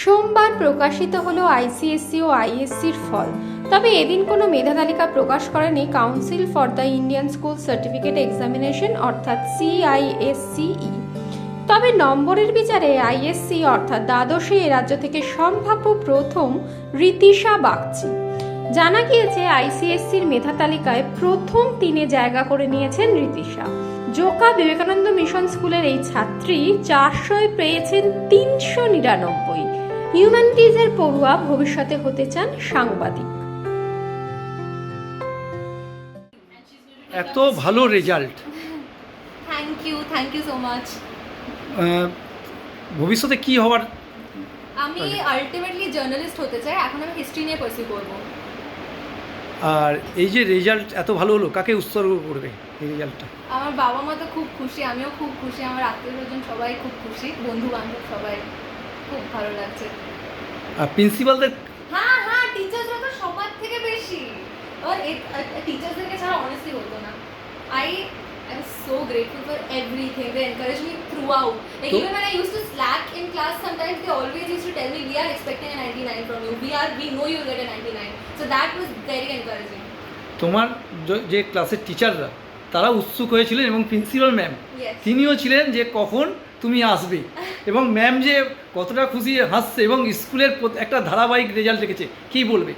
সোমবার প্রকাশিত হলো আইসিএসসি ও আইএসসির ফল। তবে এদিন কোনো মেধা তালিকা প্রকাশ করেনি council for the Indian school certificate examination অর্থাৎ CISCE। তবে নম্বরের বিচারে আইএসসি অর্থাৎ দ্বাদশে এ রাজ্য থেকে সম্ভাব্য প্রথম ঋতিশা বাগচি। জানা গিয়েছে আইসিএসসির মেধা তালিকায় প্রথম 3-এ জায়গা করে নিয়েছেন ঋতিশা। জোকা বিবেকানন্দ মিশন স্কুলের এই ছাত্রী 400-এ পেয়েছেন 399। হিউম্যানিটিজের পড়ুয়া, ভবিষ্যতে হতে চান সাংবাদিক। এত ভালো result, thank you so much. ভবিষ্যতে কি হওয়ার? আমি আলটিমেটলি জার্নালিস্ট হতে চাই, এখন আমি হিস্ট্রি নিয়ে পার্সিউ করব। আর এই যে রেজাল্ট এত ভালো হলো, কাকে উৎসর্গ করবে এই রেজাল্টটা? আমার বাবা মা তো খুব খুশি, আমিও খুব খুশি, আমার আত্মীয় স্বজন সবাই খুব খুশি, বন্ধু বান্ধব সবাই খুব ভালো লাগছে। আর প্রিন্সিপালদের? হ্যাঁ, টিচার্সরা তো সবার থেকে বেশি, আর টিচার্সদেরকে ছাড়া অনেস্টলি হতো না। I'm so grateful for everything. They encouraged me throughout. Like even when I used to slack in class, sometimes they always used to tell me, "We are expecting a 99 from you. We know you will get a 99." So that was very encouraging. তোমার যে ক্লাসের টিচাররা তারা উৎসুক হয়েছিলেন এবং principal ma'am তিনিও ছিলেন যে কখন তুমি আসবে, এবং ম্যাম যে কতটা খুশি হাসছে এবং স্কুলের একটা ধারাবাহিক রেজাল্ট রেখেছে, কী বলবে?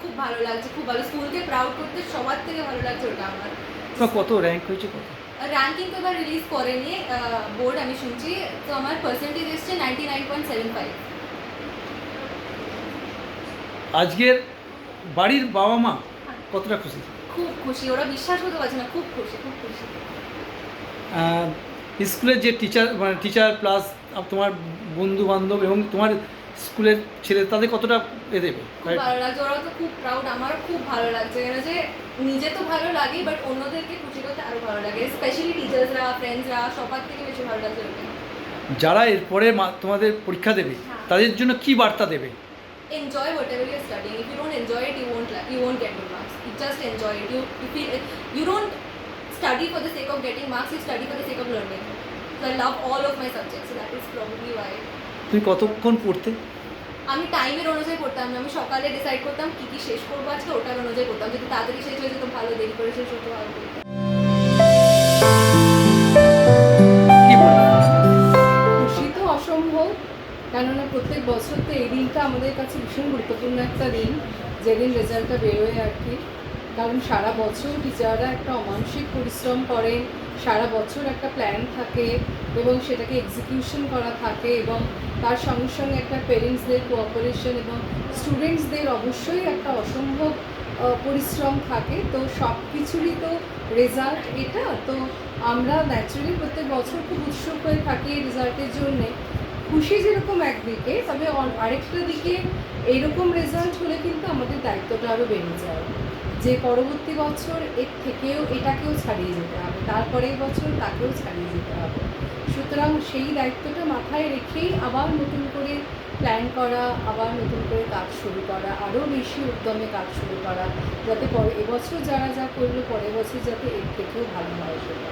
খুব ভালো লাগছে, খুব ভালো। স্কুলকে প্রাউড করতে সবার থেকে ভালো লাগছে ওটা আমার। কত র্যাঙ্ক হয়েছে? কত র্যাঙ্কিং তো এবার রিলিজ করেনি বোর্ড, আমি শুনছি। তো আমার পার্সেন্টেজ এসছে 99.75। আজকের বাড়ির বাবা মা কতটা খুশি? খুব খুশি, ওরা বিশ্বাস করতে পারছে না, খুব খুশি। স্কুলের যে টিচার প্লাস তোমার বন্ধু বান্ধব এবং তোমার স্কুলের ছেলে, তাদের কতটা দেবে? ভালো লাগছে, ওরাও তো খুব প্রাউড, আমারও খুব ভালো লাগছে। কেন যে নিজে তো ভালো লাগে, বাট অন্যদেরকে খুশি করতে আরও ভালো লাগে, স্পেশালি টিচার্সরা, ফ্রেন্ডসরা, সবার থেকে বেশি ভালো লাগছে। যারা এরপরে তোমাদের পরীক্ষা দেবে তাদের জন্য কি বার্তা দেবে? Enjoy whatever you're studying. If you don't enjoy it, you won't get good marks. You just enjoy it. You don't study for the sake of getting marks. You study for the sake of learning. So I love all of my subjects. So that is probably why. তুমি কতক্ষণ পড়তে? আমি টাইমের অনুযায়ী পড়তাম না, আমি সকালে ডিসাইড করতাম কি শেষ করবো আজকে, ওটার অনুযায়ী পড়তাম। যদি তাড়াতাড়ি শেষ হয়ে যেত ভালো, দেরি করে শেষ হতো ভালো করতাম। খুশি তো অসম্ভব, কেননা প্রত্যেক বছর তো এই দিনটা আমাদের কাছে ভীষণ গুরুত্বপূর্ণ একটা দিন, যেদিন রেজাল্টটা বেরোয় আর কি। কারণ সারা বছর টিচাররা একটা অমানসিক পরিশ্রম করেন, সারা বছর একটা প্ল্যান থাকে এবং সেটাকে এক্সিকিউশন করা থাকে, এবং তার সঙ্গে সঙ্গে একটা পেরেন্টসদের কোঅপারেশন এবং স্টুডেন্টসদের অবশ্যই একটা অসম্ভব পরিশ্রম থাকে। তো সব কিছুরই তো রেজাল্ট এটা, তো আমরা ন্যাচারালি প্রত্যেক বছর খুব উৎসুক হয়ে থাকি এই রেজাল্টের জন্যে। খুশি যেরকম একদিকে, তবে আরেকটা দিকে এইরকম রেজাল্ট হলে কিন্তু আমাদের দায়িত্বটা আরও বেড়ে যায়, যে পরবর্তী বছর এর থেকেও এটাকেও ছাড়িয়ে যেতে হবে, তারপরের বছর তাকেও ছাড়িয়ে যেতে হবে। সুতরাং সেই দায়িত্বটা মাথায় রেখেই আবার নতুন করে প্ল্যান করা, আবার নতুন করে কাজ শুরু করা, আরও বেশি উদ্যমে কাজ শুরু করা, যাতে এবছর যারা যা করলো পরের বছর যাতে এর থেকেও ভালো হয় সেটা।